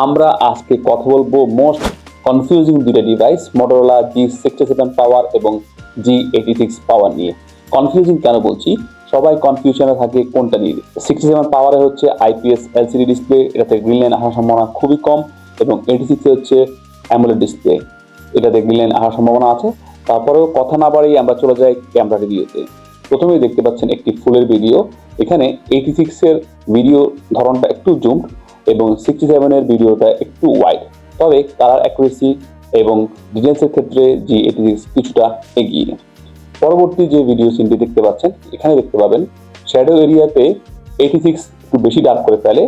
আমরা আজকে কথা বলবো মোস্ট কনফিউজিং দুইটা ডিভাইস, Motorola G67 পাওয়ার এবং G86 পাওয়ার নিয়ে। কনফিউজিং কেন বলছি? সবাই কনফিউশনে থাকে কোনটা নিয়ে। 67 পাওয়ারে হচ্ছে IPS LCD ডিসপ্লে, এটাতে গ্রিন লাইন আসার সম্ভাবনা খুবই কম, এবং 86 হচ্ছে অ্যামোলেড ডিসপ্লে, এটাতে গ্রিন লাইন আসার সম্ভাবনা আছে। তারপরেও কথা না বাড়িয়ে আমরা চলে যাই ক্যামেরা রিভিউতে। প্রথমেই দেখতে পাচ্ছেন একটি ফুলের ভিডিও। এখানে 86 এর ভিডিও ধরনটা একটু জুম এবং 67 এর ভিডিওটা একটু ওয়াইড, তবে কালার অ্যাকুরেসি এবং ডিটেলসের ক্ষেত্রে G86 কিছুটা এগিয়ে। পরবর্তী যে ভিডিও সিনটি দেখতে পাচ্ছেন, এখানে দেখতে পাবেন শ্যাডো এরিয়াতে 86 একটু বেশি ডার্ক করে ফেলে,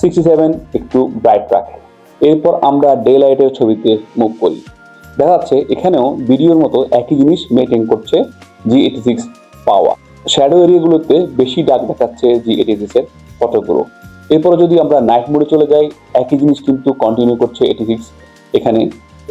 67 একটু ব্রাইট রাখে। এরপর আমরা ডে লাইটের ছবিতে মুভ করি। দেখা যাচ্ছে এখানেও ভিডিওর মতো একই জিনিস মেনটেন করছে G86 পাওয়ার। শ্যাডো এরিয়াগুলোতে বেশি ডার্ক দেখাচ্ছে G86 এর ফটোগুলো। এরপরে যদি আমরা নাইট মোডে চলে যাই, একই জিনিস কিন্তু কন্টিনিউ করছে 86।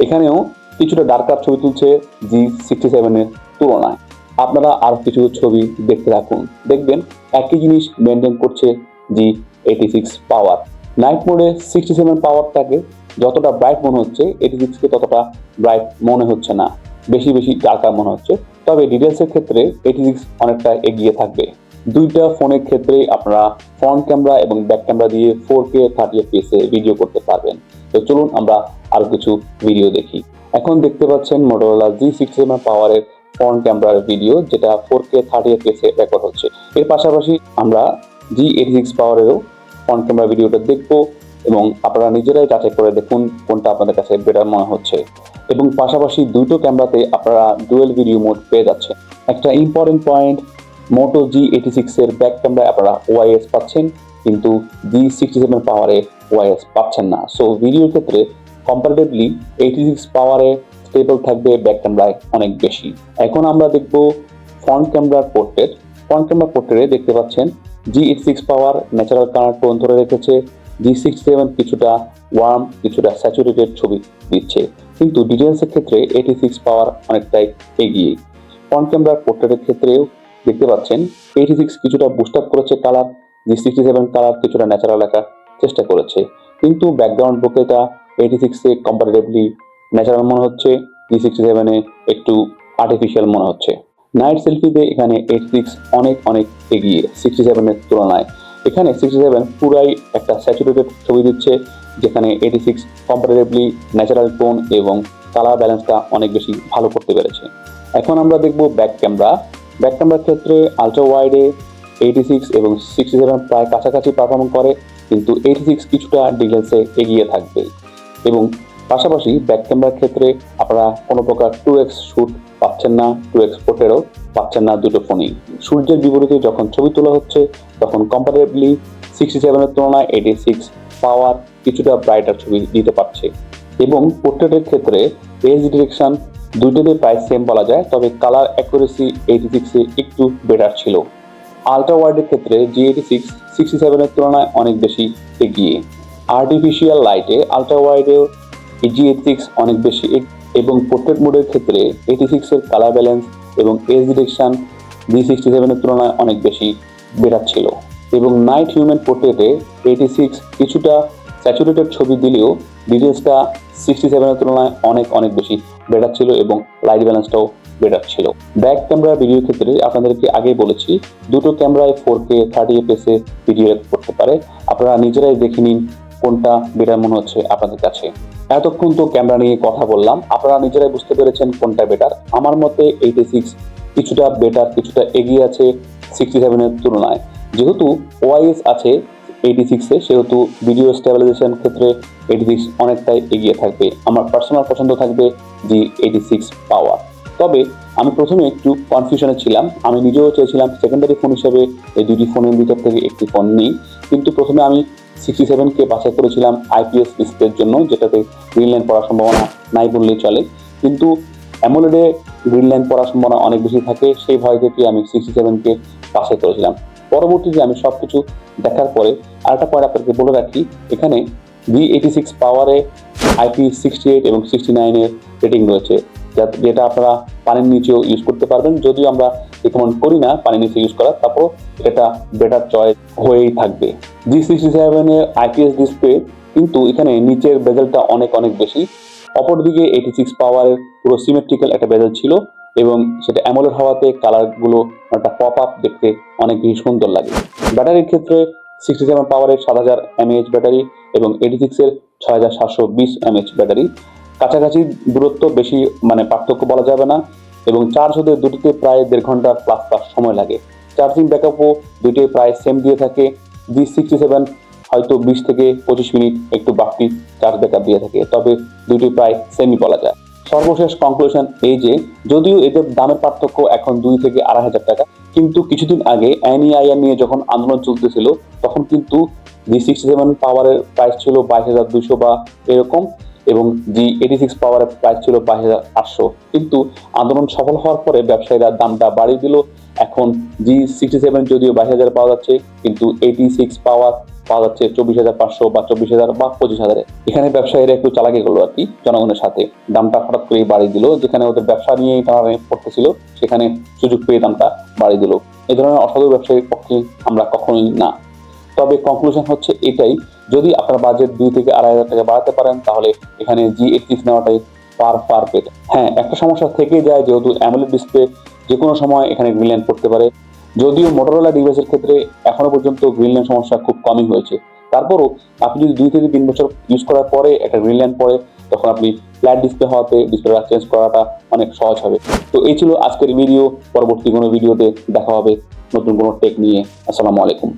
এখানেও কিছুটা ডার্কার ছবি তুলছে G67 এর তুলনায়। আপনারা আর কিছু ছবি দেখতে থাকুন, দেখবেন একই জিনিস মেনটেন করছে G86 পাওয়ার। নাইট মোডে 67 পাওয়ারটাকে যতটা ব্রাইট মনে হচ্ছে, 86 কে ততটা ব্রাইট মনে হচ্ছে না, বেশি ডার্কার মনে হচ্ছে। তবে ডিটেলসের ক্ষেত্রে 86 অনেকটা এগিয়ে থাকবে। দুইটা ফোনের ক্ষেত্রেই আপনারা ফ্রন্ট ক্যামেরা এবং ব্যাক ক্যামেরা দিয়ে 4K 30fps এ ভিডিও করতে পারবেন। তো চলুন আমরা আরো কিছু ভিডিও দেখি। এখন দেখতে পাচ্ছেন Motorola G67 পাওয়ারের ফ্রন্ট ক্যামেরার ভিডিও, যেটা 4K 30fps এ রেকর্ড হচ্ছে। এর পাশাপাশি আমরা G86 পাওয়ারেরও ফ্রন্ট ক্যামেরা ভিডিওটা দেখবো, এবং আপনারা নিজেরাই যাচাই করে দেখুন কোনটা আপনাদের কাছে বেটার মনে হচ্ছে। এবং পাশাপাশি দুটো ক্যামেরাতে আপনারা ডুয়েল ভিডিও মোড পেয়ে যাচ্ছেন। একটা ইম্পর্টেন্ট পয়েন্ট, Moto G86 এর ব্যাক ক্যামেরায় আপনারা OIS পাচ্ছেন, কিন্তু G67 পাওয়ারে OIS পাচ্ছেন না। সো ভিডিওর ক্ষেত্রে কম্পারেটিভলি 86 পাওয়ারে স্টেবল থাকবে ব্যাক ক্যামেরায় অনেক বেশি। এখন আমরা দেখব ফ্রন্ট ক্যামেরার পোর্ট্রেট। ফ্রন্ট ক্যামেরা পোর্ট্রেটে দেখতে পাচ্ছেন G86 পাওয়ার ন্যাচারাল কালার টোন ধরে রেখেছে, G67 কিছুটা ওয়ার্ম, কিছুটা স্যাচুরেটেড ছবি দিচ্ছে, কিন্তু ডিটেলসের ক্ষেত্রে 86 পাওয়ার অনেকটাই এগিয়ে। ফ্রন্ট ক্যামেরার পোর্ট্রেটের ক্ষেত্রেও দেখতে পাচ্ছেন 86 কিছুটা বুস্ট আপ করেছে কালার, G67 কালার কিছুটা ন্যাচারাল রাখার চেষ্টা করেছে, কিন্তু ব্যাকগ্রাউন্ড বোকেটা 86 এ কম্পারেটিভলি ন্যাচারাল মনে হচ্ছে, G67 এ একটু আর্টিফিশিয়াল মনে হচ্ছে। নাইট সেলফিতে এখানে 86 অনেক এগিয়ে 67 এর তুলনায়। এখানে 67 পুরাই একটা স্যাচুরেটেড ছবি দিচ্ছে, যেখানে 86 কম্পারেটিভলি ন্যাচারাল টোন এবং কালার ব্যালেন্সটা অনেক বেশি ভালো করতে পেরেছে। এখন আমরা দেখব ব্যাক ক্যামেরা। ব্যাক ক্যামেরার ক্ষেত্রে আলট্রা ওয়াইডে 86 এবং 67 প্রায় কাছাকাছি পারফর্ম করে, কিন্তু 86 কিছুটা ডিটেলসে এগিয়ে থাকবে। এবং পাশাপাশি ব্যাক ক্যামেরার ক্ষেত্রে আপনারা কোনো প্রকার 2x শ্যুট পাচ্ছেন না, 2x পোর্ট্রেটও পাচ্ছেন না দুটো ফোনেই। সূর্যের বিপরীতে যখন ছবি তোলা হচ্ছে, তখন কম্পারেটিভলি 67 এর তুলনায় 86 পাওয়ার কিছুটা ব্রাইটার ছবি দিতে পারছে। এবং পোর্ট্রেটের ক্ষেত্রে এজ ডিরেকশন দুটোতে প্রায় সেম বলা যায়, তবে কালার অ্যাকুরেসি 86 এ একটু বেটার ছিল। আলট্রা ওয়াইডের ক্ষেত্রে G86 67 এর তুলনায় অনেক বেশি এগিয়ে। আর্টিফিশিয়াল লাইটে আলট্রা ওয়াইডেও G86 অনেক বেশি, এবং পোর্ট্রেট মোডের ক্ষেত্রে 86 এর কালার ব্যালেন্স এবং এজ ডিরেকশন G67 এর তুলনায় অনেক বেশি বেটার ছিল। এবং নাইট হিউম্যান পোর্ট্রেটে 86 কিছুটা স্যাচুরেটেড ছবি দিলেও ডিটেলসটা 67 এর তুলনায় অনেক বেশি বেটার ছিল, এবং লাইট ব্যালেন্সটাও বেটার ছিল। ব্যাক ক্যামেরা ভিডিওর ক্ষেত্রে আপনাদেরকে আগেই বলেছি, দুটো ক্যামেরায় 4K 30fps এ ভিডিও রেকর্ড করতে পারে। আপনারা নিজেরাই দেখে নিন কোনটা বেটার মনে হচ্ছে আপনাদের কাছে। এতক্ষণ তো ক্যামেরা নিয়ে কথা বললাম, আপনারা নিজেরাই বুঝতে পেরেছেন কোনটা বেটার। আমার মতে 86 কিছুটা বেটার, কিছুটা এগিয়ে আছে 67 এর তুলনায়। যেহেতু OIS আছে 86 এ, সেহেতু ভিডিও স্টেবিলাইজেশন ক্ষেত্রে 86 অনেকটাই এগিয়ে থাকবে। আমার পার্সোনাল পছন্দ থাকবে G86 পাওয়ার। তবে আমি প্রথমে একটু কনফিউশনে ছিলাম, আমি নিজেও চেয়েছিলাম সেকেন্ডারি ফোন হিসেবে এই দুটি ফোনের ভিতর থেকে একটি ফোন নিই, কিন্তু প্রথমে আমি 67 কে বাছাই করেছিলাম IPS ডিসপ্লের জন্য, যেটাতে গ্রিন লাইন পড়ার সম্ভাবনা নাই বললেই চলে। কিন্তু অ্যামোলেডে গ্রিন লাইন পড়ার সম্ভাবনা অনেক বেশি থাকে, সেই ভয় থেকে আমি 67 কে বাছাই করেছিলাম। পরবর্তীতে আমি সবকিছু দেখার পরে আরেকটা পয়েন্ট আপনাদেরকে বলে রাখি, এখানে G86 পাওয়ারে IP68 এবং 69 এর রেটিং রয়েছে, যেটা আপনারা পানির নিচেও ইউজ করতে পারবেন। যদিও আমরা রিকমেন্ড করি না পানির নিচে ইউজ করার, তারপর এটা বেটার চয়েস হয়েই থাকবে। G67 এর IPS ডিসপ্লে কিন্তু এখানে নিচের বেজেলটা অনেক অনেক বেশি। অপরদিকে 86 পাওয়ারের পুরো সিমেট্রিক্যাল একটা বেজেল ছিল এবং সেটা অ্যামোলেড হওয়াতে কালারগুলো একটা পপ আপ দেখতে অনেক বেশি সুন্দর লাগে। ব্যাটারির ক্ষেত্রে 67 পাওয়ারের 7000 mAh ব্যাটারি এবং 86 এর 6720 mAh ব্যাটারি। কাছাকাছি দূরত্ব, বেশি পার্থক্য বলা যাবে না, এবং চার্জ হতে দুটিতে প্রায় 1.5 ঘন্টা প্লাস প্লাস সময় লাগে। চার্জিং ব্যাকআপও দুটোই প্রায় সেম দিয়ে থাকে। G67 হয়তো 20 থেকে 25 মিনিট একটু বাড়তি চার্জ ব্যাকআপ দিয়ে থাকে, তবে দুটি প্রায় সেমই বলা যায়। সর্বশেষ কনক্লুশন এই যে, যদিও এদের দামের পার্থক্য এখন 2 থেকে 2,500 টাকা, কিন্তু কিছুদিন আগে NEIR নিয়ে যখন আন্দোলন চলতেছিল তখন কিন্তু G67 পাওয়ারের প্রাইস ছিল 22,200 বা এরকম, এবং G86 পাওয়ারের প্রাইস ছিল 22,800। কিন্তু আন্দোলন সফল হওয়ার পরে ব্যবসায়ীরা দামটা বাড়িয়ে দিল। এখন G67 যদিও 22,000 পাওয়া যাচ্ছে, কিন্তু 86 পাওয়ার পাওয়া যাচ্ছে 24,500 বা 24,000 বা 25,000। এখানে ব্যবসায়ীরা একটু চালাকি করলো আর কি জনগণের সাথে, দামটা হঠাৎ করে বাড়িয়ে দিল। যেখানে ওদের ব্যবসা নিয়ে টানাটানি পড়তেছিল সেখানে সুযোগ পেয়ে দামটা বাড়িয়ে দিল। এই ধরনের অসাধু ব্যবসায়ীর পক্ষে আমরা কখনোই না। তবে কনক্লুশন হচ্ছে এটাই, যদি আপনার বাজেট 2 থেকে 2,500 টাকা বাড়াতে পারেন তাহলে এখানে G86 নেওয়াটাই ফার বেটার। হ্যাঁ, একটা সমস্যা থেকে যায়, যেহেতু অ্যামোলেড ডিসপ্লে যে কোনো সময় এখানে গ্রিন লাইন পড়তে পারে। যদিও মোটরোলা ডিভাইসের ক্ষেত্রে এখনো পর্যন্ত গ্রিন লাইন সমস্যা খুব কমই হয়েছে, তারপরও আপনি যদি 2 থেকে 3 বছর ইউজ করার পরে একটা গ্রিন লাইন পড়ে, তখন আপনি ফ্ল্যাট ডিসপ্লে হওয়াতে ডিসপ্লেটা চেঞ্জ করাটা অনেক সহজ হবে। তো এই ছিল আজকের ভিডিও। পরবর্তী কোনো ভিডিওতে দেখা হবে নতুন কোনো টেক নিয়ে। আসসালামু আলাইকুম।